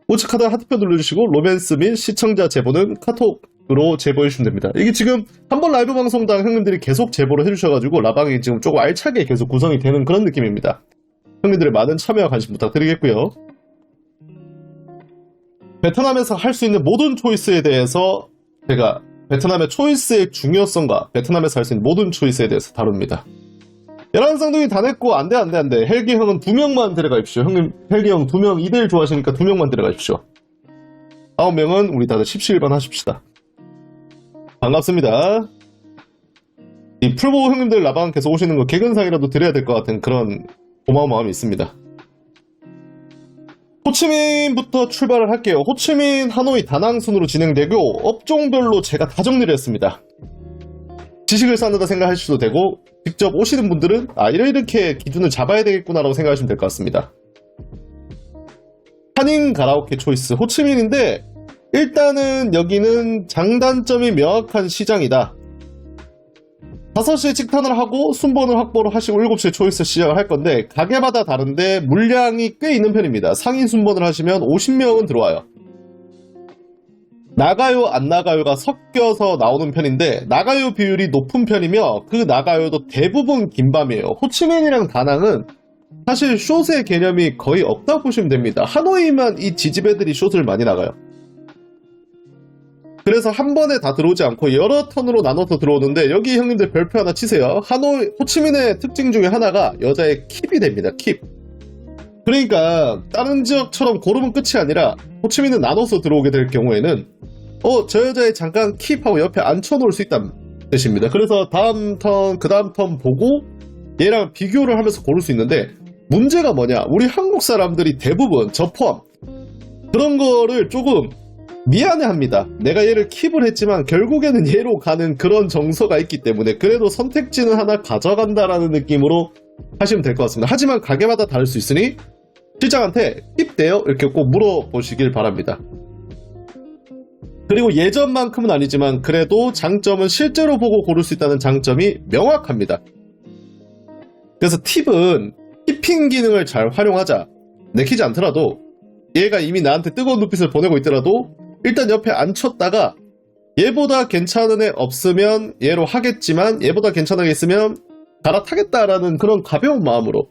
우측 하단 하트표 눌러주시고 로맨스 및 시청자 제보는 카톡으로 제보해주시면 됩니다. 이게 지금 한 번 라이브 방송당 형님들이 계속 제보를 해주셔가지고 라방이 지금 조금 알차게 계속 구성이 되는 그런 느낌입니다. 형님들의 많은 참여와 관심 부탁드리겠고요. 베트남에서 할 수 있는 모든 초이스에 대해서 제가 베트남의 초이스의 중요성과 베트남에서 할 수 있는 모든 초이스에 대해서 다룹니다. 11쌍둥이 다 냈고 안돼. 헬기 형은 2명만 데려가십시오. 형님 헬기 형 2명 2대1 좋아하시니까 2명만 데려가십시오. 9명은 우리 다들 17번 하십시다. 반갑습니다. 이 풀보 형님들 라방 계속 오시는 거 개근상이라도 드려야 될 것 같은 그런 고마운 마음이 있습니다. 호치민부터 출발을 할게요. 호치민, 하노이, 다낭 순으로 진행되고 업종별로 제가 다 정리를 했습니다. 지식을 쌓는다 생각하실 수도 되고 직접 오시는 분들은 이렇게 기준을 잡아야 되겠구나라고 생각하시면 될 것 같습니다. 한인 가라오케 초이스 호치민인데 일단은 여기는 장단점이 명확한 시장이다. 5시에 직탄을 하고 순번을 확보를 하시고 7시에 초이스 시작을 할 건데 가게마다 다른데 물량이 꽤 있는 편입니다. 상인 순번을 하시면 50명은 들어와요. 나가요 안 나가요가 섞여서 나오는 편인데 나가요 비율이 높은 편이며 그 나가요도 대부분 긴밤이에요. 호치민이랑 다낭은 사실 숏의 개념이 거의 없다고 보시면 됩니다. 하노이만 이 지지배들이 숏을 많이 나가요. 그래서 한 번에 다 들어오지 않고 여러 턴으로 나눠서 들어오는데 여기 형님들 별표 하나 치세요. 호치민의 특징 중에 하나가 여자의 킵이 됩니다. 킵. 그러니까 다른 지역처럼 고르면 끝이 아니라 호치민은 나눠서 들어오게 될 경우에는 저 여자애 잠깐 킵하고 옆에 앉혀놓을 수 있다는 뜻입니다. 그래서 다음 턴, 그 다음 턴 보고 얘랑 비교를 하면서 고를 수 있는데 문제가 뭐냐? 우리 한국 사람들이 대부분 저 포함 그런 거를 조금 미안해합니다. 내가 얘를 킵을 했지만 결국에는 얘로 가는 그런 정서가 있기 때문에 그래도 선택지는 하나 가져간다라는 느낌으로 하시면 될 것 같습니다. 하지만 가게마다 다를 수 있으니 실장한테 킵 돼요? 이렇게 꼭 물어보시길 바랍니다. 그리고 예전만큼은 아니지만 그래도 장점은 실제로 보고 고를 수 있다는 장점이 명확합니다. 그래서 팁은 킵핑 기능을 잘 활용하자. 내키지 않더라도 얘가 이미 나한테 뜨거운 눈빛을 보내고 있더라도 일단 옆에 앉혔다가 얘보다 괜찮은 애 없으면 얘로 하겠지만 얘보다 괜찮은 애 있으면 갈아타겠다라는 그런 가벼운 마음으로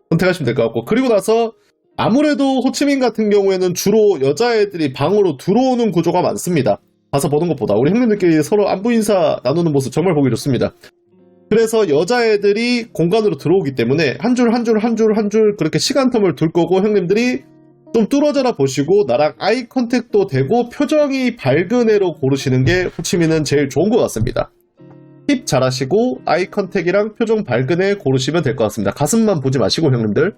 선택하시면 될 것 같고 그리고 나서 아무래도 호치민 같은 경우에는 주로 여자애들이 방으로 들어오는 구조가 많습니다. 가서 보는 것보다 우리 형님들끼리 서로 안부 인사 나누는 모습 정말 보기 좋습니다. 그래서 여자애들이 공간으로 들어오기 때문에 한 줄 그렇게 시간텀을 둘 거고 형님들이 좀 뚫어져라 보시고 나랑 아이 컨택도 되고 표정이 밝은 애로 고르시는 게 호치민은 제일 좋은 것 같습니다. 힙 잘하시고 아이 컨택이랑 표정 밝은 애 고르시면 될 것 같습니다. 가슴만 보지 마시고 형님들.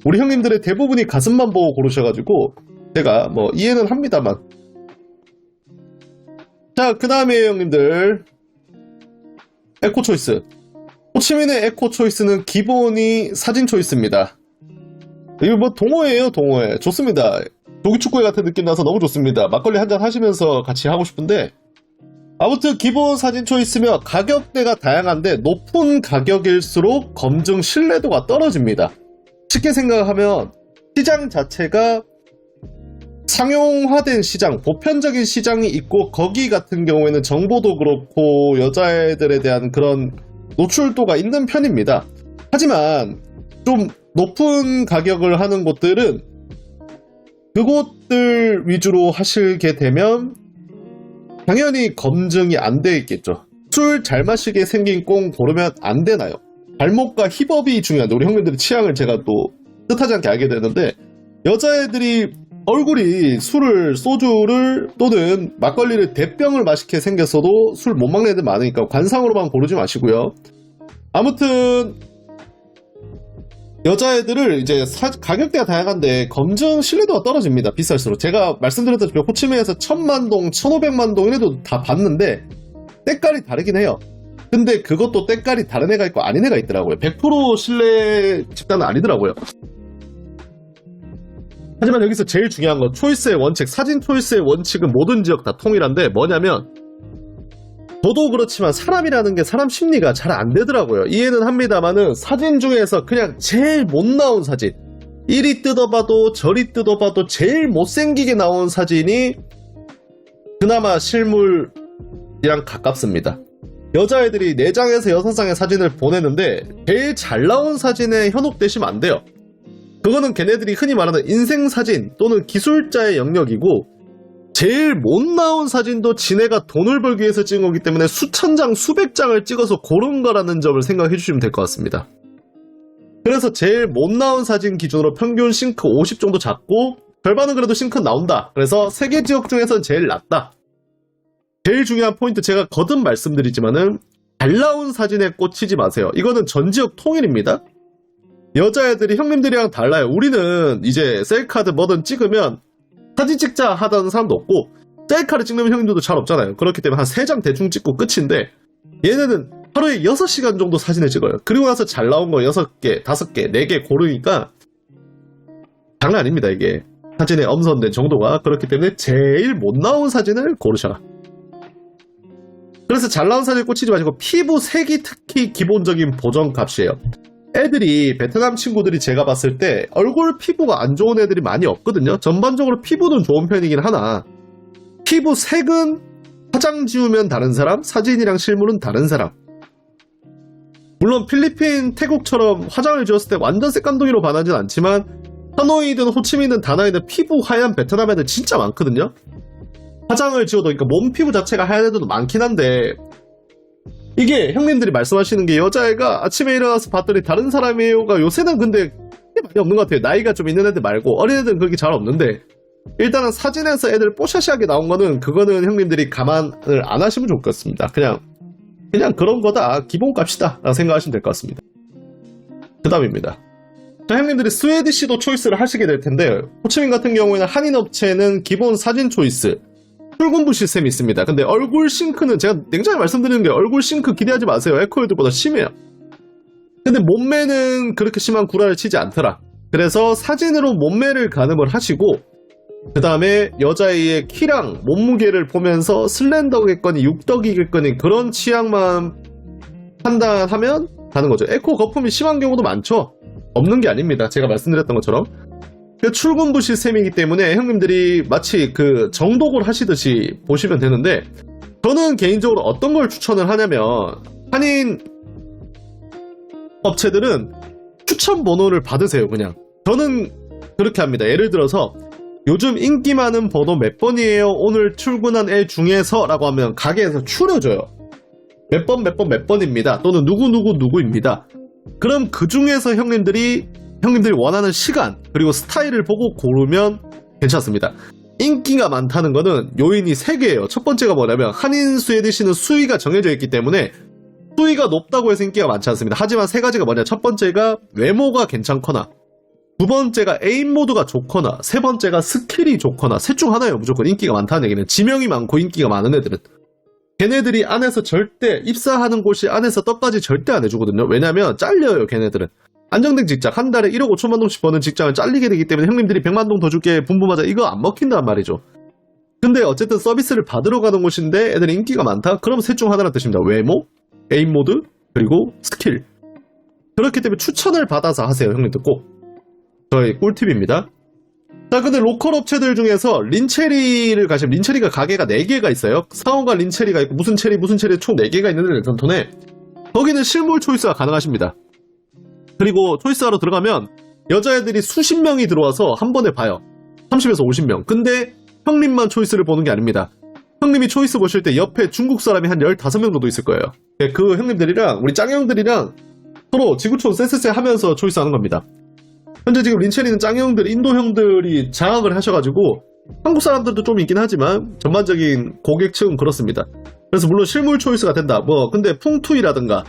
우리 형님들의 대부분이 가슴만 보고 고르셔가지고 제가 뭐 이해는 합니다만. 자, 그 다음에 형님들 에코 초이스. 호치민의 에코 초이스는 기본이 사진 초이스입니다. 이거 뭐 동호회예요, 동호회. 좋습니다. 조기축구회 같은 느낌 나서 너무 좋습니다. 막걸리 한잔 하시면서 같이 하고 싶은데 아무튼 기본 사진 초이스며 가격대가 다양한데 높은 가격일수록 검증 신뢰도가 떨어집니다. 쉽게 생각하면 시장 자체가 상용화된 시장, 보편적인 시장이 있고 거기 같은 경우에는 정보도 그렇고 여자애들에 대한 그런 노출도가 있는 편입니다. 하지만 좀 높은 가격을 하는 곳들은 그곳들 위주로 하시게 되면 당연히 검증이 안 돼 있겠죠. 술 잘 마시게 생긴 꽁 고르면 안 되나요? 발목과 힙업이 중요한데 우리 형님들의 취향을 제가 또 뜻하지 않게 알게 되는데 여자애들이 얼굴이 소주를 또는 막걸리를 대병을 맛있게 생겼어도 술 못 먹는 애들 많으니까 관상으로만 고르지 마시고요. 아무튼 여자애들을 이제 가격대가 다양한데 검증 신뢰도가 떨어집니다. 비쌀수록. 제가 말씀드렸다시피 호치민에서 1000만 동, 1500만 동 이래도 다 봤는데 때깔이 다르긴 해요. 근데 그것도 때깔이 다른 애가 있고 아닌 애가 있더라고요. 100% 신뢰 집단은 아니더라고요. 하지만 여기서 제일 중요한 건 초이스의 원칙, 사진 초이스의 원칙은 모든 지역 다 통일한데 뭐냐면 저도 그렇지만 사람이라는 게 사람 심리가 잘 안 되더라고요. 이해는 합니다만은 사진 중에서 그냥 제일 못 나온 사진 이리 뜯어봐도 저리 뜯어봐도 제일 못생기게 나온 사진이 그나마 실물이랑 가깝습니다. 여자애들이 4장에서 6장의 사진을 보내는데 제일 잘 나온 사진에 현혹되시면 안 돼요. 그거는 걔네들이 흔히 말하는 인생사진 또는 기술자의 영역이고, 제일 못 나온 사진도 지네가 돈을 벌기 위해서 찍은 거기 때문에 수천 장, 수백 장을 찍어서 고른 거라는 점을 생각해 주시면 될 것 같습니다. 그래서 제일 못 나온 사진 기준으로 평균 싱크 50 정도 잡고, 절반은 그래도 싱크 나온다. 그래서 세계 지역 중에서는 제일 낫다. 제일 중요한 포인트, 제가 거듭 말씀드리지만은 잘 나온 사진에 꽂히지 마세요. 이거는 전 지역 통일입니다. 여자애들이 형님들이랑 달라요. 우리는 이제 셀카드 뭐든 찍으면 사진 찍자 하던 사람도 없고, 셀카를 찍는 형님들도 잘 없잖아요. 그렇기 때문에 한 3장 대충 찍고 끝인데, 얘네는 하루에 6시간 정도 사진을 찍어요. 그리고 나서 잘 나온 거 6개, 5개, 4개 고르니까 장난 아닙니다. 이게 사진의 엄선된 정도가. 그렇기 때문에 제일 못 나온 사진을 고르셔라. 그래서 잘 나온 사진에 꽂히지 마시고 피부 색이 특히 기본적인 보정값이에요. 애들이, 베트남 친구들이 제가 봤을 때 얼굴 피부가 안 좋은 애들이 많이 없거든요. 전반적으로 피부는 좋은 편이긴 하나, 피부 색은 화장 지우면 다른 사람, 사진이랑 실물은 다른 사람. 물론 필리핀, 태국처럼 화장을 지웠을 때 완전 색감독이로 반하진 않지만, 하노이든 호치민이든 다나이든 피부 하얀 베트남 애들 진짜 많거든요. 화장을 지워도, 그러니까 몸 피부 자체가 하얀 애들도 많긴 한데, 이게 형님들이 말씀하시는 게 여자애가 아침에 일어나서 봤더니 다른 사람이에요가 요새는 근데 많이 없는 것 같아요. 나이가 좀 있는 애들 말고 어린 애들은 그렇게 잘 없는데, 일단은 사진에서 애들 뽀샤시하게 나온 거는, 그거는 형님들이 감안을 안 하시면 좋겠습니다. 그냥 그런 거다, 기본값이다 라고 생각하시면 될 것 같습니다. 그 다음입니다. 자, 형님들이 스웨디시도 초이스를 하시게 될 텐데, 호치민 같은 경우에는 한인 업체는 기본 사진 초이스, 출근부 시스템이 있습니다. 근데 얼굴 싱크는 제가 냉정히 말씀드리는 게, 얼굴 싱크 기대하지 마세요. 에코일드보다 심해요. 근데 몸매는 그렇게 심한 구라를 치지 않더라. 그래서 사진으로 몸매를 가늠을 하시고, 그 다음에 여자애의 키랑 몸무게를 보면서 슬렌더겠거니 육덕이겠거니 그런 취향만 판단하면 가는 거죠. 에코 거품이 심한 경우도 많죠. 없는 게 아닙니다. 제가 말씀드렸던 것처럼. 출근부 시스템이기 때문에 형님들이 마치 그 정독을 하시듯이 보시면 되는데, 저는 개인적으로 어떤 걸 추천을 하냐면, 한인 업체들은 추천 번호를 받으세요. 그냥 저는 그렇게 합니다. 예를 들어서 요즘 인기 많은 번호 몇 번이에요? 오늘 출근한 애 중에서 라고 하면 가게에서 추려줘요. 몇 번입니다. 또는 누구입니다. 그럼 그 중에서 형님들이 원하는 시간 그리고 스타일을 보고 고르면 괜찮습니다. 인기가 많다는 거는 요인이 3개예요. 첫 번째가 뭐냐면, 한인 스웨디시는 수위가 정해져 있기 때문에 수위가 높다고 해서 인기가 많지 않습니다. 하지만 3가지가 뭐냐, 첫 번째가 외모가 괜찮거나, 두 번째가 에임 모드가 좋거나, 세 번째가 스킬이 좋거나, 셋 중 하나예요. 무조건 인기가 많다는 얘기는. 지명이 많고 인기가 많은 애들은. 걔네들이 안에서 절대, 입사하는 곳이 안에서 떡까지 절대 안 해주거든요. 왜냐면 잘려요. 걔네들은 안정된 직장, 한 달에 1억 5천만 동씩 버는 직장을 잘리게 되기 때문에 형님들이 100만 동 더 줄게 분부하자, 이거 안 먹힌단 말이죠. 근데 어쨌든 서비스를 받으러 가는 곳인데 애들이 인기가 많다? 그럼 셋 중 하나란 뜻입니다. 외모, 에임 모드, 그리고 스킬. 그렇기 때문에 추천을 받아서 하세요. 형님들 꼭. 저희 꿀팁입니다. 자, 근데 로컬 업체들 중에서 린체리를 가시면, 린체리가 가게가 4개가 있어요. 상호가 린체리가 있고 무슨 체리 총 4개가 있는데, 랜턴톤에 거기는 실물 초이스가 가능하십니다. 그리고 초이스하러 들어가면 여자애들이 수십 명이 들어와서 한 번에 봐요. 30에서 50명. 근데 형님만 초이스를 보는 게 아닙니다. 형님이 초이스 보실 때 옆에 중국 사람이 한 15명 정도 있을 거예요. 그 형님들이랑 우리 짱형들이랑 서로 지구촌 쎄쎄쎄 하면서 초이스하는 겁니다. 현재 지금 린체리는 짱형들, 인도 형들이 장악을 하셔가지고 한국 사람들도 좀 있긴 하지만 전반적인 고객층은 그렇습니다. 그래서 물론 실물 초이스가 된다. 근데 풍투이라든가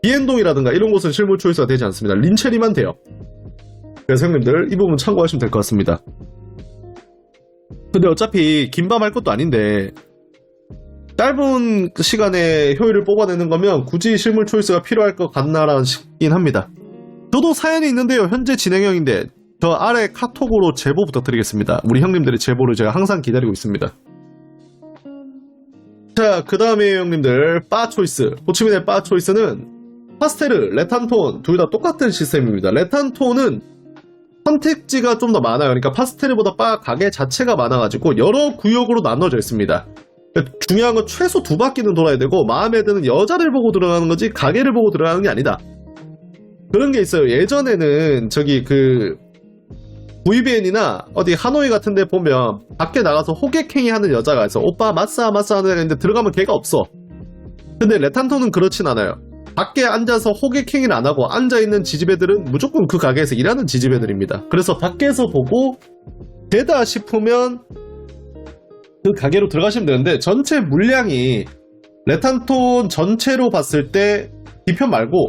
비엔동이라든가 이런 곳은 실물 초이스가 되지 않습니다. 린체리만 돼요. 그래서 형님들 이 부분 참고하시면 될 것 같습니다. 근데 어차피 긴밤 할 것도 아닌데 짧은 시간에 효율을 뽑아내는 거면 굳이 실물 초이스가 필요할 것 같나라는 싶긴 합니다. 저도 사연이 있는데요. 현재 진행형인데 저 아래 카톡으로 제보 부탁드리겠습니다. 우리 형님들의 제보를 제가 항상 기다리고 있습니다. 자, 그 다음에 형님들 바 초이스. 호치민의 바 초이스는 파스텔, 레탄톤 둘 다 똑같은 시스템입니다. 레탄톤은 선택지가 좀 더 많아요. 그러니까 파스텔보다 바 가게 자체가 많아가지고 여러 구역으로 나눠져 있습니다. 중요한 건 최소 2바퀴는 돌아야 되고 마음에 드는 여자를 보고 들어가는 거지 가게를 보고 들어가는 게 아니다. 그런 게 있어요. 예전에는 저기 그 VBN이나 어디 하노이 같은 데 보면 밖에 나가서 호객행위 하는 여자가 있어. 오빠 마싸 마싸 하는 애가 있는데 들어가면 걔가 없어. 근데 레탄토는 그렇진 않아요. 밖에 앉아서 호객행위를 안 하고 앉아있는 지지배들은 무조건 그 가게에서 일하는 지지배들입니다. 그래서 밖에서 보고 되다 싶으면 그 가게로 들어가시면 되는데 전체 물량이 레탄톤 전체로 봤을 때 뒤편 말고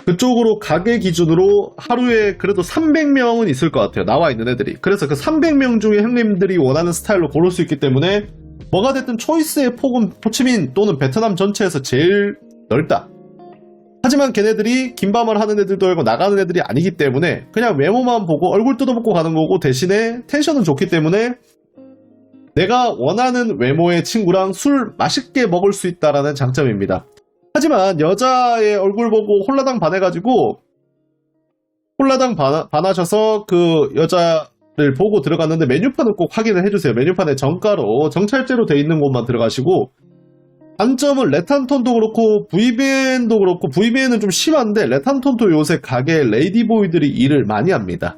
그쪽으로 가게 기준으로 하루에 그래도 300명은 있을 것 같아요. 나와 있는 애들이. 그래서 그 300명 중에 형님들이 원하는 스타일로 고를 수 있기 때문에 뭐가 됐든 초이스의 폭은 호치민 또는 베트남 전체에서 제일 넓다. 하지만 걔네들이 김밤을 하는 애들도 아니고 나가는 애들이 아니기 때문에 그냥 외모만 보고 얼굴 뜯어먹고 가는 거고 대신에 텐션은 좋기 때문에 내가 원하는 외모의 친구랑 술 맛있게 먹을 수 있다라는 장점입니다. 하지만 여자의 얼굴 보고 홀라당 반해가지고 홀라당 반하셔서 그 여자를 보고 들어갔는데 메뉴판을 꼭 확인을 해주세요. 메뉴판에 정가로 정찰제로 돼 있는 곳만 들어가시고 단점은 레탄톤도 그렇고 VBN도 그렇고 VBN은 좀 심한데 레탄톤도 요새 가게 레이디보이들이 일을 많이 합니다.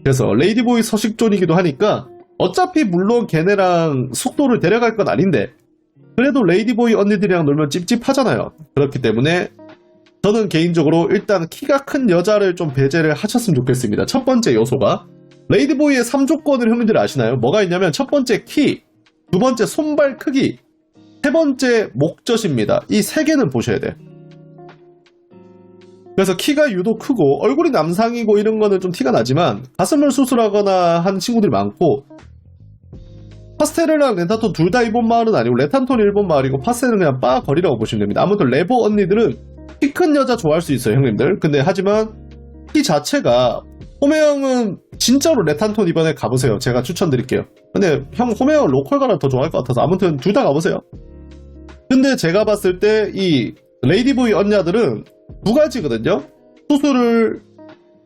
그래서 레이디보이 서식존이기도 하니까 어차피 물론 걔네랑 속도를 데려갈 건 아닌데 그래도 레이디보이 언니들이랑 놀면 찝찝하잖아요. 그렇기 때문에 저는 개인적으로 일단 키가 큰 여자를 좀 배제를 하셨으면 좋겠습니다. 첫 번째 요소가 레이디보이의 3조건을 형님들 아시나요? 뭐가 있냐면 첫 번째 키, 두 번째 손발 크기, 세 번째 목젖입니다. 이 세 개는 보셔야 돼. 그래서 키가 유독 크고 얼굴이 남상이고 이런 거는 좀 티가 나지만 가슴을 수술하거나 한 친구들이 많고 파스텔이랑 렌탄톤 둘 다 일본 마을은 아니고 레탄톤이 일본 마을이고 파스텔은 그냥 바 거리라고 보시면 됩니다. 아무튼 레보 언니들은 키 큰 여자 좋아할 수 있어요 형님들. 근데 하지만 키 자체가 호메형은 진짜로 레탄톤 이번에 가보세요. 제가 추천드릴게요. 근데 형 호메형은 로컬 가라 더 좋아할 것 같아서 아무튼 둘 다 가보세요. 근데 제가 봤을 때 이 레이디보이 언니들은 두 가지거든요. 수술을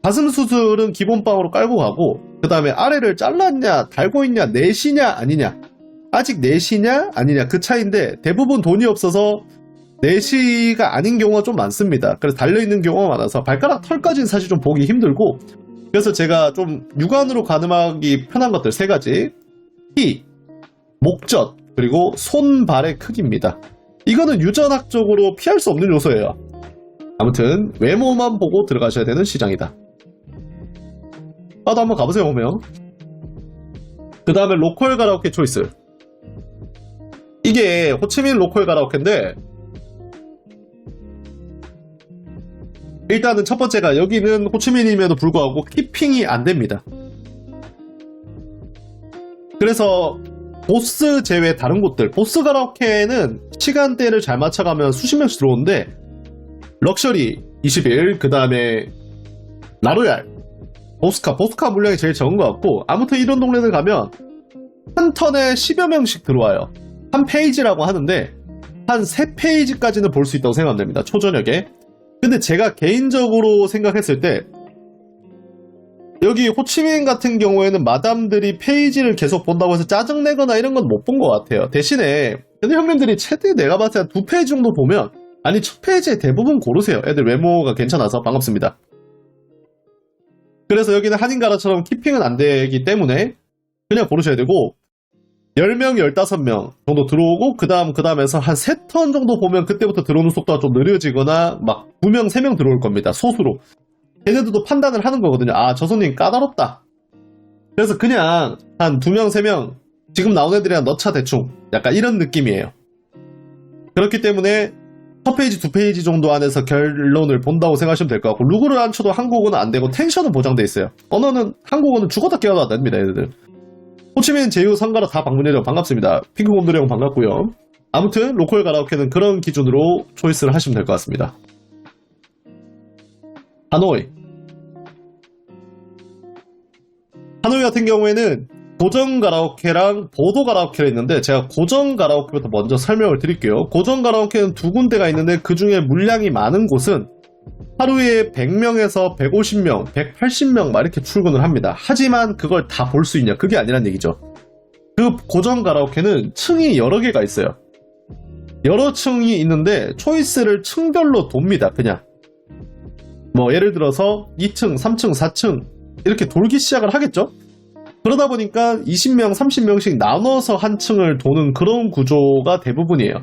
가슴 수술은 기본빵으로 깔고 가고 그 다음에 아래를 잘랐냐 달고 있냐 내시냐 아니냐 아직 내시냐 아니냐 그 차이인데 대부분 돈이 없어서 내시가 아닌 경우가 좀 많습니다. 그래서 달려있는 경우가 많아서 발가락 털까지는 사실 좀 보기 힘들고 그래서 제가 좀 육안으로 가늠하기 편한 것들 세 가지 키, 목젖 그리고 손발의 크기입니다. 이거는 유전학적으로 피할 수 없는 요소예요. 아무튼 외모만 보고 들어가셔야 되는 시장이다. 나도 한번 가보세요 보면. 그 다음에 로컬 가라오케 초이스. 이게 호치민 로컬 가라오케인데 일단은 첫 번째가 여기는 호치민임에도 불구하고 키핑이 안 됩니다. 그래서 보스 제외 다른 곳들 보스 가라오케는 시간대를 잘 맞춰가면 수십 명씩 들어오는데 럭셔리 21, 그 다음에 나로얄, 보스카 물량이 제일 적은 것 같고 아무튼 이런 동네들 가면 한 턴에 10여 명씩 들어와요. 한 페이지라고 하는데 한 3페이지까지는 볼 수 있다고 생각하면 됩니다. 초저녁에. 근데 제가 개인적으로 생각했을 때 여기 호치민 같은 경우에는 마담들이 페이지를 계속 본다고 해서 짜증내거나 이런 건 못 본 것 같아요. 대신에 근데 형님들이 최대 내가 봤을 때 한 2페이지 정도 보면 아니 첫 페이지에 대부분 고르세요. 애들 외모가 괜찮아서 반갑습니다. 그래서 여기는 한인가라처럼 키핑은 안 되기 때문에 그냥 고르셔야 되고 10명, 15명 정도 들어오고 그 다음에서 한 3턴 정도 보면 그때부터 들어오는 속도가 좀 느려지거나 막 2명, 3명 들어올 겁니다. 소수로. 걔네들도 판단을 하는 거거든요. 아, 저 손님 까다롭다. 그래서 그냥 한 2명, 3명 지금 나온 애들이랑 넣자 대충 약간 이런 느낌이에요. 그렇기 때문에 첫 페이지, 2페이지 정도 안에서 결론을 본다고 생각하시면 될 것 같고 루그를 안 쳐도 한국어는 안 되고 텐션은 보장돼 있어요. 언어는 한국어는 죽어다 깨어도 안 됩니다. 얘네들. 호치민 제휴 상가라 다 방문해요. 반갑습니다. 핑크곰돌이 형 반갑고요. 아무튼 로컬 가라오케는 그런 기준으로 초이스를 하시면 될 것 같습니다. 하노이 같은 경우에는 고정 가라오케랑 보도 가라오케가 있는데 제가 고정 가라오케부터 먼저 설명을 드릴게요. 고정 가라오케는 두 군데가 있는데 그 중에 물량이 많은 곳은 하루에 100명에서 150명, 180명 막 이렇게 출근을 합니다. 하지만 그걸 다 볼 수 있냐? 그게 아니란 얘기죠. 그 고정 가라오케는 층이 여러 개가 있어요. 여러 층이 있는데 초이스를 층별로 돕니다. 그냥 뭐 예를 들어서 2층, 3층, 4층 이렇게 돌기 시작을 하겠죠. 그러다 보니까 20명, 30명씩 나눠서 한 층을 도는 그런 구조가 대부분이에요.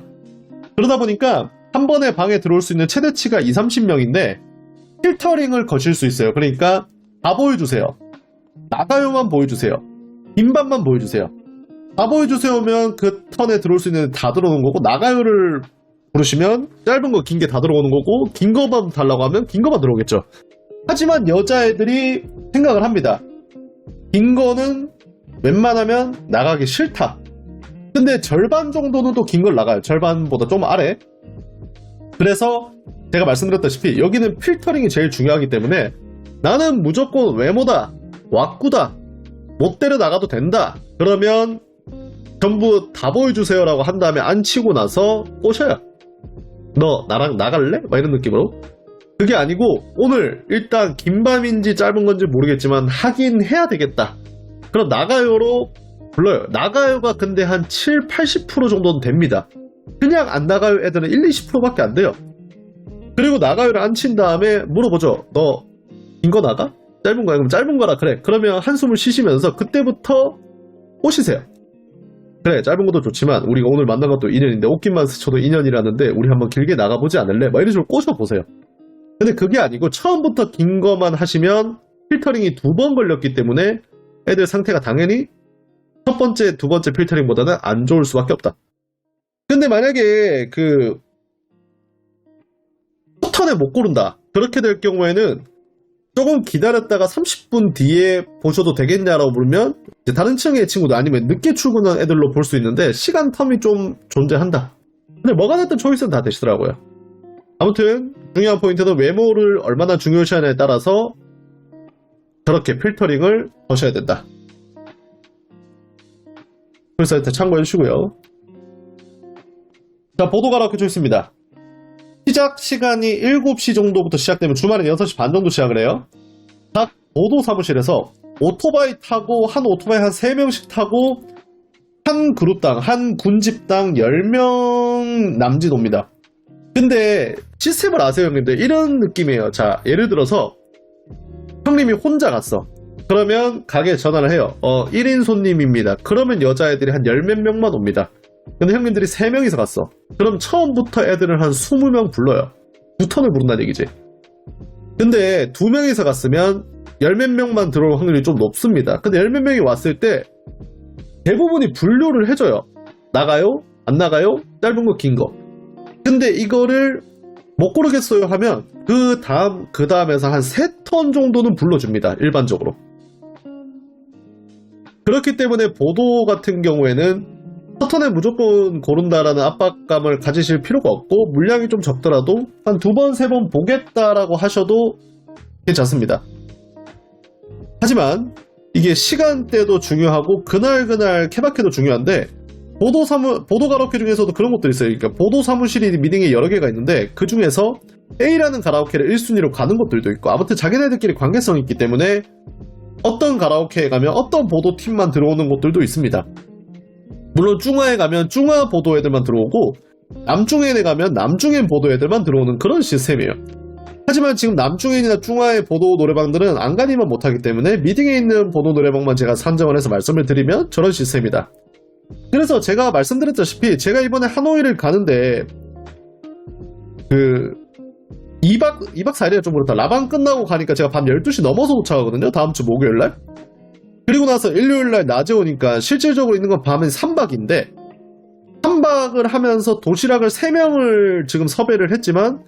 그러다 보니까 한 번에 방에 들어올 수 있는 최대치가 20, 30명인데 필터링을 거칠 수 있어요. 그러니까 다 보여주세요. 나가요만 보여주세요. 빈반만 보여주세요. 다 보여주세요면 그 턴에 들어올 수 있는 다 들어오는 거고, 나가요를 부르시면 짧은 거 긴 게 다 들어오는 거고, 긴 거만 달라고 하면 긴 거만 들어오겠죠. 하지만 여자애들이 생각을 합니다. 긴 거는 웬만하면 나가기 싫다. 근데 절반 정도는 또 긴 걸 나가요. 절반보다 좀 아래. 그래서 제가 말씀드렸다시피 여기는 필터링이 제일 중요하기 때문에 나는 무조건 외모다, 왁구다, 못 데려 나가도 된다. 그러면 전부 다 보여주세요 라고 한 다음에 안 치고 나서 꼬셔요. 너 나랑 나갈래? 막 이런 느낌으로. 그게 아니고 오늘 일단 긴 밤인지 짧은 건지 모르겠지만 하긴 해야 되겠다. 그럼 나가요로 불러요. 나가요가 근데 한 7, 80% 정도는 됩니다. 그냥 안 나가요 애들은 1, 20%밖에 안 돼요. 그리고 나가요를 안 친 다음에 물어보죠. 너 긴 거 나가? 짧은 거야? 그럼 짧은 거라. 그래. 그러면 한숨을 쉬시면서 그때부터 꼬시세요. 그래, 짧은 것도 좋지만 우리가 오늘 만난 것도 2년인데 옷깃만 스쳐도 2년이라는데 우리 한번 길게 나가보지 않을래? 막 이런 식으로 꼬셔보세요. 근데 그게 아니고 처음부터 긴 거만 하시면 필터링이 2번 걸렸기 때문에 애들 상태가 당연히 첫 번째, 두 번째 필터링보다는 안 좋을 수밖에 없다. 근데 만약에 그 턴에 못 고른다. 그렇게 될 경우에는 조금 기다렸다가 30분 뒤에 보셔도 되겠냐라고 물으면 이제 다른 층의 친구들 아니면 늦게 출근한 애들로 볼 수 있는데 시간 텀이 좀 존재한다. 근데 뭐가 됐든 초이스는 다 되시더라고요. 아무튼 중요한 포인트는 외모를 얼마나 중요시하냐에 따라서 저렇게 필터링을 거셔야 된다. 사이트 참고해 주시고요. 자, 보도 가라오케 초이스입니다. 시작 시간이 7시 정도부터 시작되면 주말엔 6시 반 정도 시작을 해요. 각 보도 사무실에서 오토바이 타고 한 오토바이 한 3명씩 타고 한 그룹당, 한 군집당 10명 남짓 옵니다. 근데 시스템을 아세요 형님들? 이런 느낌이에요. 자, 예를 들어서 형님이 혼자 갔어. 그러면 가게에 전화를 해요. 1인 손님입니다. 그러면 여자애들이 한 10몇 명만 옵니다. 근데 형님들이 3명이서 갔어. 그럼 처음부터 애들을 한 20명 불러요. 2턴을 부른다는 얘기지. 근데 2명이서 갔으면 10몇 명만 들어올 확률이 좀 높습니다. 근데 10몇 명이 왔을 때 대부분이 분류를 해줘요. 나가요? 안 나가요? 짧은 거, 긴 거. 근데 이거를 못 고르겠어요 하면 그 다음에서 한 3턴 정도는 불러줍니다. 일반적으로. 그렇기 때문에 보도 같은 경우에는 첫 턴에 무조건 고른다라는 압박감을 가지실 필요가 없고 물량이 좀 적더라도 한 2번, 3번 보겠다라고 하셔도 괜찮습니다. 하지만 이게 시간대도 중요하고 그날 케바케도 중요한데 보도 가라오케 중에서도 그런 것들이 있어요. 그러니까 보도 사무실이 미팅에 여러 개가 있는데 그 중에서 A라는 가라오케를 1순위로 가는 것들도 있고 아무튼 자기네들끼리 관계성이 있기 때문에 어떤 가라오케에 가면 어떤 보도팀만 들어오는 곳들도 있습니다. 물론 중화에 가면 중화 보도 애들만 들어오고 남중엔에 가면 남중엔 보도 애들만 들어오는 그런 시스템이에요. 하지만 지금 남중엔이나 중화의 보도 노래방들은 안간히만 못하기 때문에 미팅에 있는 보도 노래방만 제가 산정을 해서 말씀을 드리면 저런 시스템이다. 그래서 제가 말씀드렸다시피 제가 이번에 하노이를 가는데 2박 4일이라 좀 그렇다. 라방 끝나고 가니까 제가 밤 12시 넘어서 도착하거든요. 다음 주 목요일날. 그리고 나서 일요일날 낮에 오니까 실질적으로 있는 건 밤에 3박인데 3박을 하면서 도시락을 3명을 지금 섭외를 했지만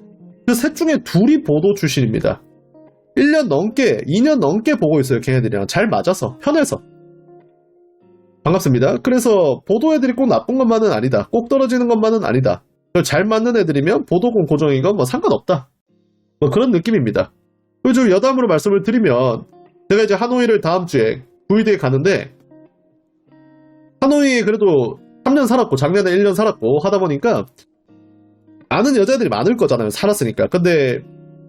그 셋 중에 둘이 보도 출신입니다. 1년 넘게 2년 넘게 보고 있어요. 걔네들이랑 잘 맞아서 편해서 반갑습니다. 그래서 보도 애들이 꼭 나쁜 것만은 아니다. 꼭 떨어지는 것만은 아니다. 잘 맞는 애들이면 보도권 고정인 건 뭐 상관없다. 뭐 그런 느낌입니다. 그리고 여담으로 말씀을 드리면 제가 이제 하노이를 다음 주에 9일 뒤에 가는데 하노이에 그래도 3년 살았고 작년에 1년 살았고 하다 보니까 아는 여자들이 많을 거잖아요. 살았으니까. 근데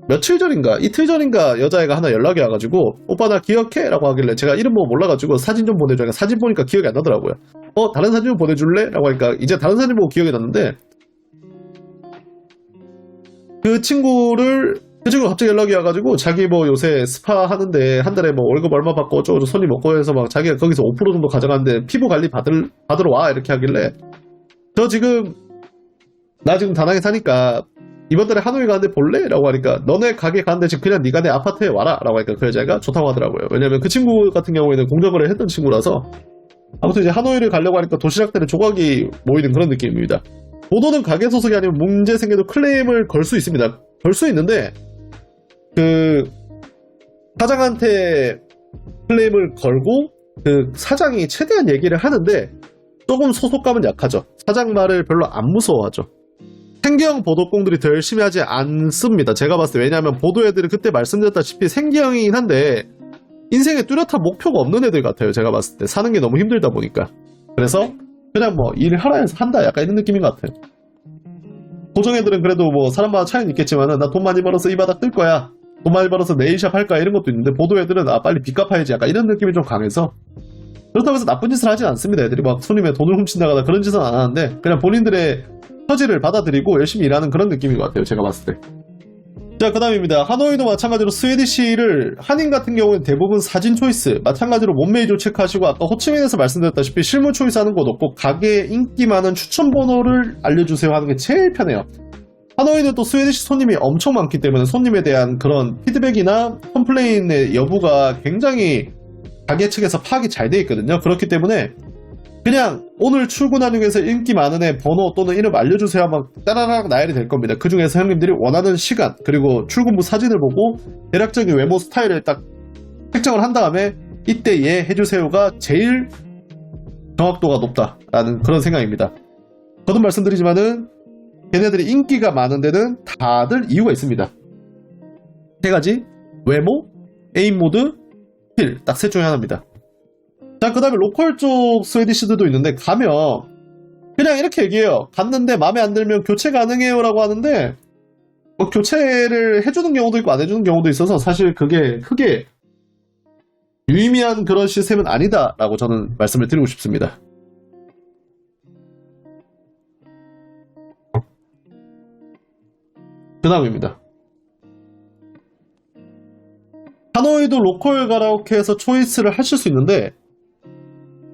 며칠 전인가 이틀 전인가 여자애가 하나 연락이 와가지고 오빠 나 기억해? 라고 하길래 제가 이름 뭐 몰라가지고 사진 좀 보내줘. 사진 보니까 기억이 안 나더라고요. 다른 사진 좀 보내줄래? 라고 하니까 이제 다른 사진 보고 기억이 났는데 그 친구가 갑자기 연락이 와가지고 자기 뭐 요새 스파 하는데 한 달에 뭐 월급 얼마 받고 어쩌고 손님 먹고 해서 막 자기가 거기서 5% 정도 가져가는데 피부 관리 받으러 와 이렇게 하길래 나 지금 다낭에 사니까 이번 달에 하노이 가는데 볼래? 라고 하니까 너네 가게 가는데 지금 그냥 네가 내 아파트에 와라 라고 하니까 그 여자가 좋다고 하더라고요. 왜냐면 그 친구 같은 경우에는 공작을 했던 친구라서 아무튼 이제 하노이를 가려고 하니까 도시락들에 조각이 모이는 그런 느낌입니다. 보도는 가게 소속이 아니면 문제 생겨도 클레임을 걸 수 있습니다. 걸 수 있는데 그 사장한테 클레임을 걸고 그 사장이 최대한 얘기를 하는데 조금 소속감은 약하죠. 사장 말을 별로 안 무서워하죠. 생계형 보도공들이 더 열심히 하지 않습니다. 제가 봤을 때. 왜냐하면 보도 애들이 그때 말씀드렸다시피 생계형이긴 한데 인생에 뚜렷한 목표가 없는 애들 같아요. 제가 봤을 때. 사는 게 너무 힘들다 보니까. 그래서 그냥 뭐 일을 하라 해서 한다 약간 이런 느낌인 것 같아요. 고정 애들은 그래도 뭐 사람마다 차이는 있겠지만은 나 돈 많이 벌어서 이 바닥 뜰 거야. 돈 많이 벌어서 네일샵 할까 이런 것도 있는데 보도 애들은 빨리 빚 갚아야지 약간 이런 느낌이 좀 강해서 그렇다고 해서 나쁜 짓을 하진 않습니다. 애들이 막 손님의 돈을 훔친다거나 그런 짓은 안 하는데 그냥 본인들의 처지를 받아들이고 열심히 일하는 그런 느낌인 것 같아요. 제가 봤을 때. 자, 그 다음입니다. 하노이도 마찬가지로 스웨디시를 한인 같은 경우는 대부분 사진 초이스 마찬가지로 몸매 위주로 체크하시고 아까 호치민에서 말씀드렸다시피 실물 초이스 하는 곳 없고 가게에 인기 많은 추천 번호를 알려주세요 하는 게 제일 편해요. 하노이는 또 스웨디시 손님이 엄청 많기 때문에 손님에 대한 그런 피드백이나 컴플레인의 여부가 굉장히 가게 측에서 파악이 잘 돼 있거든요. 그렇기 때문에 그냥 오늘 출근하는 중에서 인기 많은 애 번호 또는 이름 알려주세요 하면 따라락 나열이 될 겁니다. 그 중에서 형님들이 원하는 시간 그리고 출근부 사진을 보고 대략적인 외모 스타일을 딱 책정을 한 다음에 이때 얘 해주세요가 제일 정확도가 높다라는 그런 생각입니다. 거듭 말씀드리지만은 걔네들이 인기가 많은 데는 다들 이유가 있습니다. 세 가지 외모, 에임 모드, 힐 딱 셋 중에 하나입니다. 자, 그 다음에 로컬 쪽 스웨디시들도 있는데 가면 그냥 이렇게 얘기해요. 갔는데 마음에 안 들면 교체 가능해요 라고 하는데 뭐 교체를 해주는 경우도 있고 안 해주는 경우도 있어서 사실 그게 크게 유의미한 그런 시스템은 아니다 라고 저는 말씀을 드리고 싶습니다. 그 다음입니다. 하노이도 로컬 가라오케에서 초이스를 하실 수 있는데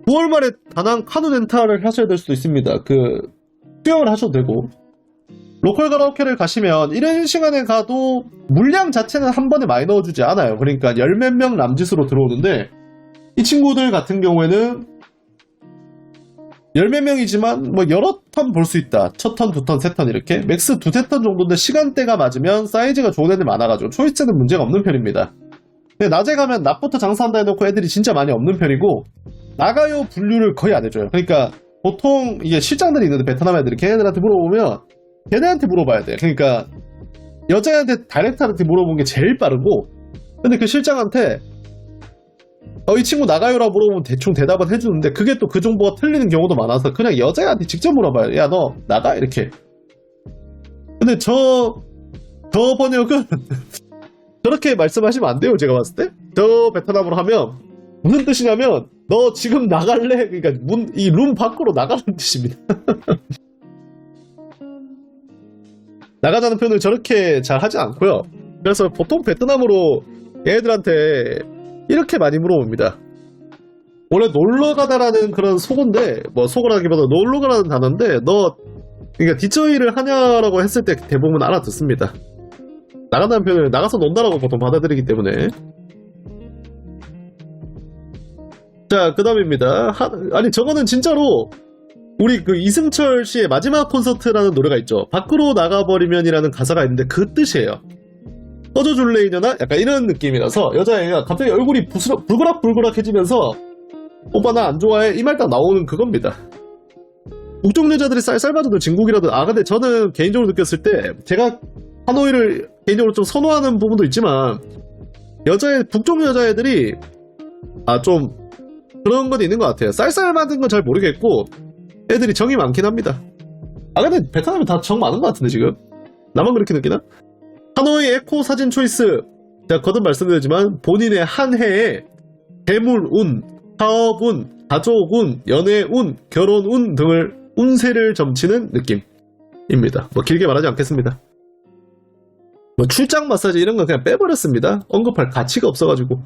9월 말에 다낭 카누 렌탈을 하셔야 될 수도 있습니다. 수영을 하셔도 되고 로컬 가라오케를 가시면 이런 시간에 가도 물량 자체는 한 번에 많이 넣어주지 않아요. 그러니까 열 몇 명 남짓으로 들어오는데 이 친구들 같은 경우에는 열 몇 명이지만 뭐 여러 턴 볼 수 있다. 첫 턴, 두 턴, 세 턴 이렇게 맥스 두세 턴 정도인데 시간대가 맞으면 사이즈가 좋은 애들 많아가지고 초이스는 문제가 없는 편입니다. 근데 낮에 가면 낮부터 장사한다 해놓고 애들이 진짜 많이 없는 편이고 나가요 분류를 거의 안 해줘요. 그러니까 보통 이게 실장들이 있는데 베트남 애들이 걔네들한테 물어보면 걔네한테 물어봐야 돼. 그러니까 여자애한테 다이렉트한테 물어보는 게 제일 빠르고 근데 그 실장한테 이 친구 나가요라고 물어보면 대충 대답은 해주는데 그게 또 그 정보가 틀리는 경우도 많아서 그냥 여자애한테 직접 물어봐요. 야 너 나가 이렇게. 근데 저 번역은 저렇게 말씀하시면 안 돼요. 제가 봤을 때 저 베트남으로 하면 무슨 뜻이냐면 너 지금 나갈래? 그러니까 이 룸 밖으로 나가는 뜻입니다. 나가자는 표현을 저렇게 잘 하지 않고요. 그래서 보통 베트남으로 얘네들한테 이렇게 많이 물어봅니다. 원래 놀러가다라는 그런 속어인데 뭐 속어라기보다 놀러가라는 단어인데 너 그러니까 뒷저일을 하냐라고 했을 때 대부분 알아듣습니다. 나간다는 표현을 나가서 논다라고 보통 받아들이기 때문에. 자, 그 다음입니다. 아니 저거는 진짜로 우리 그 이승철 씨의 마지막 콘서트라는 노래가 있죠. 밖으로 나가버리면이라는 가사가 있는데 그 뜻이에요. 꺼져줄래 이년아? 약간 이런 느낌이라서 여자애가 갑자기 얼굴이 불그락불그락해지면서 오빠 나 안 좋아해 이 말 딱 나오는 그겁니다. 북쪽 여자들이 쌀쌀맞아도 진국이라도 근데 저는 개인적으로 느꼈을 때 제가 하노이를 개인적으로 좀 선호하는 부분도 있지만 북쪽 여자애들이 좀 그런 건 있는 것 같아요. 쌀쌀맞은 건 잘 모르겠고 애들이 정이 많긴 합니다. 근데 베트남이 다 정 많은 것 같은데 지금? 나만 그렇게 느끼나? 하노이 에코 사진 초이스. 제가 거듭 말씀드리지만 본인의 한 해에 재물운, 사업운, 가족운, 연애운, 결혼운 등을 운세를 점치는 느낌입니다. 뭐 길게 말하지 않겠습니다. 뭐 출장 마사지 이런 건 그냥 빼버렸습니다. 언급할 가치가 없어가지고.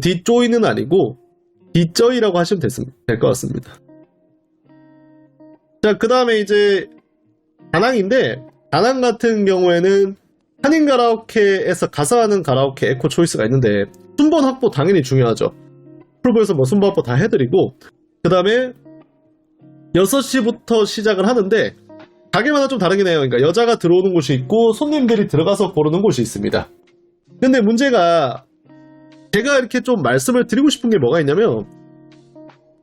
뒷조이는 아니고 뒷저이라고 하시면 될 것 같습니다. 자, 그 다음에 이제 다낭인데, 다낭 같은 경우에는 한인 가라오케에서 가사하는 가라오케 에코 초이스가 있는데 순번 확보 당연히 중요하죠. 프로브에서 뭐 순번 확보 다 해드리고, 그 다음에 6시부터 시작을 하는데 가게마다 좀 다르긴 해요. 그러니까 여자가 들어오는 곳이 있고 손님들이 들어가서 고르는 곳이 있습니다. 근데 문제가 제가 이렇게 좀 말씀을 드리고 싶은 게 뭐가 있냐면,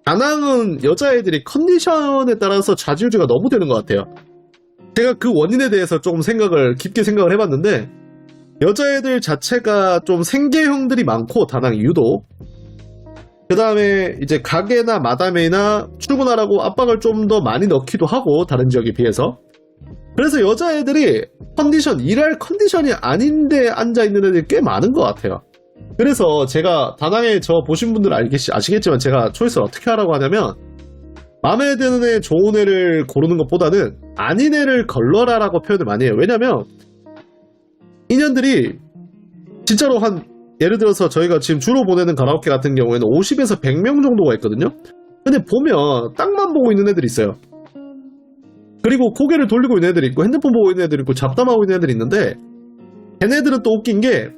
다낭은 여자애들이 컨디션에 따라서 좌지우지가 너무 되는 것 같아요. 제가 그 원인에 대해서 조금 깊게 생각을 해봤는데, 여자애들 자체가 좀 생계형들이 많고, 다낭이 유독. 그 다음에 이제 가게나 마담이나 출근하라고 압박을 좀 더 많이 넣기도 하고, 다른 지역에 비해서. 그래서 여자애들이 일할 컨디션이 아닌데 앉아있는 애들이 꽤 많은 것 같아요. 그래서 제가 다낭에 저 보신 분들은 아시겠지만 제가 초이스를 어떻게 하라고 하냐면, 마음에 드는 애, 좋은 애를 고르는 것보다는 아닌 애를 걸러라라고 표현을 많이 해요. 왜냐면 인연들이 진짜로 예를 들어서 저희가 지금 주로 보내는 가라오케 같은 경우에는 50에서 100명 정도가 있거든요. 근데 보면 땅만 보고 있는 애들이 있어요. 그리고 고개를 돌리고 있는 애들이 있고 핸드폰 보고 있는 애들이 있고 잡담하고 있는 애들이 있는데, 걔네들은 또 웃긴 게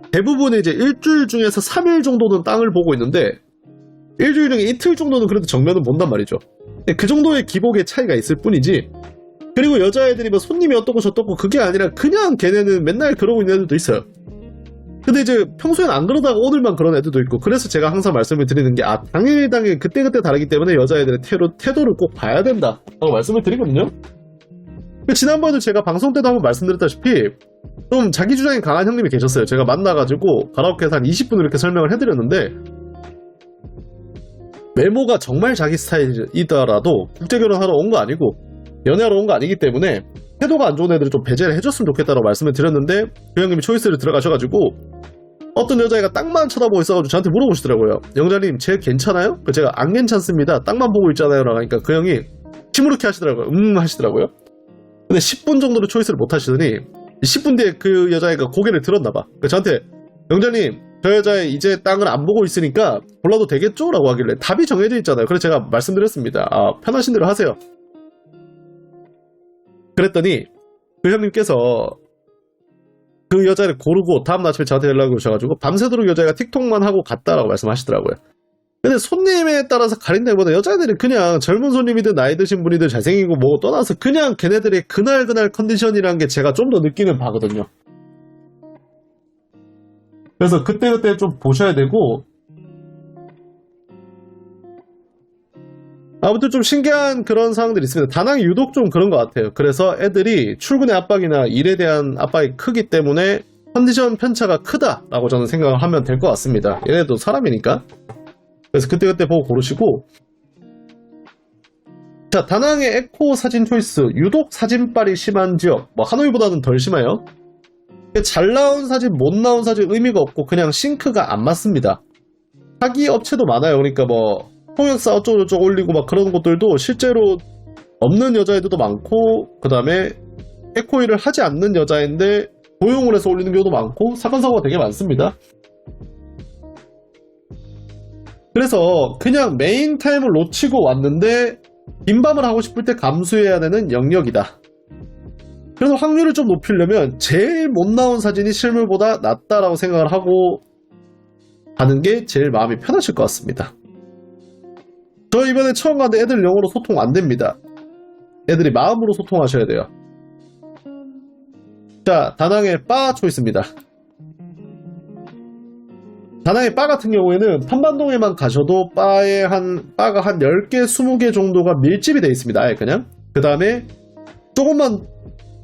대부분 이제 일주일 중에서 3일 정도는 땅을 보고 있는데 일주일 중에 이틀 정도는 그래도 정면은 본단 말이죠. 그 정도의 기복의 차이가 있을 뿐이지. 그리고 여자애들이 뭐 손님이 어떻고 저떻고 그게 아니라 그냥 걔네는 맨날 그러고 있는 애들도 있어요. 근데 이제 평소엔 안 그러다가 오늘만 그런 애들도 있고, 그래서 제가 항상 말씀을 드리는 게, 당일 그때그때 다르기 때문에 여자애들의 태도를 꼭 봐야 된다 라고 말씀을 드리거든요. 지난번에도 제가 방송 때도 한번 말씀드렸다시피 좀 자기 주장이 강한 형님이 계셨어요. 제가 만나가지고 가라오케에서 한 20분 이렇게 설명을 해드렸는데, 외모가 정말 자기 스타일이더라도 국제결혼하러 온 거 아니고 연애하러 온 거 아니기 때문에 태도가 안 좋은 애들은 좀 배제를 해줬으면 좋겠다고 말씀을 드렸는데, 그 형님이 초이스를 들어가셔가지고 어떤 여자애가 땅만 쳐다보고 있어가지고 저한테 물어보시더라고요. 영자님 쟤 괜찮아요? 제가 안 괜찮습니다, 땅만 보고 있잖아요 라고 하니까 그 형이 시무룩해 하시더라고요. 하시더라고요. 근데 10분 정도로 초이스를 못 하시더니 10분 뒤에 그 여자애가 고개를 들었나봐. 저한테 영자님 저 여자애 이제 땅을 안 보고 있으니까 골라도 되겠죠? 라고 하길래 답이 정해져 있잖아요. 그래서 제가 말씀드렸습니다. 편하신 대로 하세요. 그랬더니 그 형님께서 그 여자를 고르고 다음날 아침에 저한테 연락이 오셔가지고 밤새도록 여자애가 틱톡만 하고 갔다라고 말씀하시더라고요. 근데 손님에 따라서 가린다기보다 여자애들이 그냥 젊은 손님이든 나이 드신 분이든 잘생기고 뭐고 떠나서 그냥 걔네들의 그날 컨디션이라는 게 제가 좀 더 느끼는 바거든요. 그래서 그때그때 좀 보셔야 되고, 아무튼 좀 신기한 그런 상황들이 있습니다. 다낭이 유독 좀 그런 것 같아요. 그래서 애들이 출근의 압박이나 일에 대한 압박이 크기 때문에 컨디션 편차가 크다라고 저는 생각을 하면 될 것 같습니다. 얘네도 사람이니까. 그래서 그때그때 보고 고르시고. 자, 다낭의 에코 사진 초이스. 유독 사진빨이 심한 지역. 뭐 하노이보다는 덜 심해요. 잘 나온 사진, 못 나온 사진 의미가 없고 그냥 싱크가 안 맞습니다. 사기 업체도 많아요. 그러니까 뭐 통역사 어쩌고저쩌고 올리고 막 그런 것들도 실제로 없는 여자애들도 많고, 그 다음에 에코 일을 하지 않는 여자인데 고용을 해서 올리는 경우도 많고, 사건 사고가 되게 많습니다. 그래서 그냥 메인 타임을 놓치고 왔는데 빈밤을 하고 싶을 때 감수해야 되는 영역이다. 그래서 확률을 좀 높이려면 제일 못 나온 사진이 실물보다 낫다라고 생각을 하고 가는 게 제일 마음이 편하실 것 같습니다. 저 이번에 처음 갔는데 애들 영어로 소통 안 됩니다. 애들이 마음으로 소통하셔야 돼요. 자, 다낭의 바 초이스입니다. 다낭의 바 같은 경우에는 판반동에만 가셔도 바가 한 10개, 20개 정도가 밀집이 되어 있습니다. 아예 그냥. 그 다음에 조금만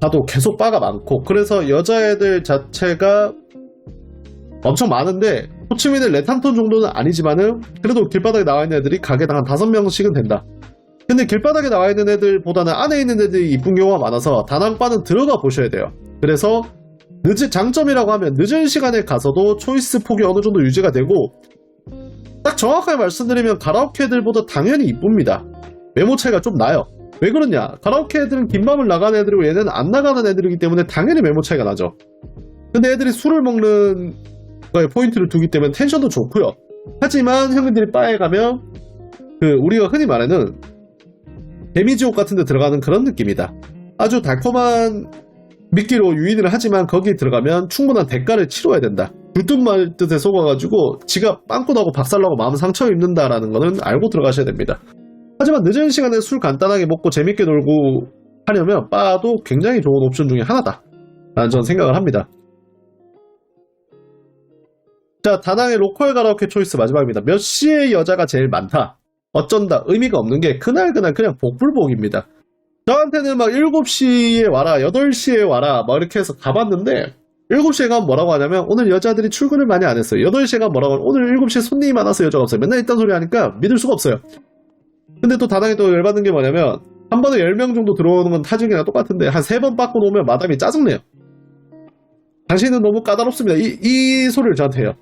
가도 계속 바가 많고, 그래서 여자애들 자체가 엄청 많은데 호치민의 레탄톤 정도는 아니지만은 그래도 길바닥에 나와 있는 애들이 가게당 한 5명씩은 된다. 근데 길바닥에 나와 있는 애들보다는 안에 있는 애들이 이쁜 경우가 많아서 다낭바는 들어가 보셔야 돼요. 그래서 장점이라고 하면 늦은 시간에 가서도 초이스 폭이 어느 정도 유지가 되고, 딱 정확하게 말씀드리면 가라오케 애들보다 당연히 이쁩니다. 외모 차이가 좀 나요. 왜 그러냐? 가라오케 애들은 긴 밤을 나가는 애들이고 얘는 안 나가는 애들이기 때문에 당연히 외모 차이가 나죠. 근데 애들이 술을 먹는 거에 포인트를 두기 때문에 텐션도 좋고요. 하지만 형님들이 바에 가면 우리가 흔히 말하는 데미지옥 같은 데 들어가는 그런 느낌이다. 아주 달콤한 미끼로 유인을 하지만 거기 들어가면 충분한 대가를 치러야 된다. 굴뚝 말 뜻에 속아가지고 지가 빵꾸 나고 박살나고 마음 상처 입는다라는 거는 알고 들어가셔야 됩니다. 하지만 늦은 시간에 술 간단하게 먹고 재밌게 놀고 하려면 바도 굉장히 좋은 옵션 중에 하나다 라는 저는 생각을 합니다. 자, 다낭의 로컬 가라오케 초이스 마지막입니다. 몇 시에 여자가 제일 많다? 어쩐다. 의미가 없는 게 그날그날 그냥 복불복입니다. 저한테는 막 7시에 와라, 8시에 와라 막 이렇게 해서 가봤는데 7시에 가면 뭐라고 하냐면 오늘 여자들이 출근을 많이 안 했어요. 8시에 가면 뭐라고 하냐면 오늘 7시에 손님이 많아서 여자가 없어요. 맨날 이딴 소리 하니까 믿을 수가 없어요. 근데 또 다낭이 또 열받는 게 뭐냐면 한 번에 10명 정도 들어오는 건 타지기랑 똑같은데 한 3번 빠꾸 놓으면 마담이 짜증내요. 당신은 너무 까다롭습니다. 이 소리를 저한테 해요.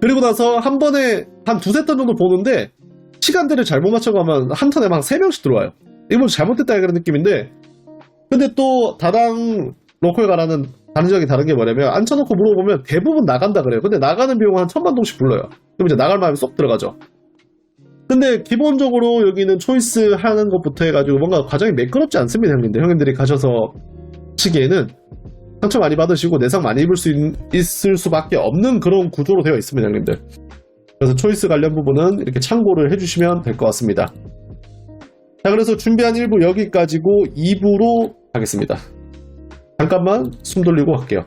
그리고 나서 한 번에 한 두세 턴 정도 보는데 시간대를 잘못 맞춰가면 한 턴에 막 3명씩 들어와요. 이건 잘못됐다 그런 느낌인데, 근데 또 다낭 로컬 가라는 다른 지역이 다른 게 뭐냐면 앉혀놓고 물어보면 대부분 나간다 그래요. 근데 나가는 비용은 한 1000만 동씩 불러요. 그럼 이제 나갈 마음이 쏙 들어가죠. 근데 기본적으로 여기는 초이스 하는 것부터 해가지고 뭔가 과정이 매끄럽지 않습니다. 형님들이 가셔서 하시기에는 상처 많이 받으시고 내상 많이 입을 수 있을 수밖에 없는 그런 구조로 되어 있습니다. 형님들. 그래서 초이스 관련 부분은 이렇게 참고를 해주시면 될 것 같습니다. 자, 그래서 준비한 1부 여기까지고 2부로 하겠습니다. 잠깐만 숨 돌리고 갈게요.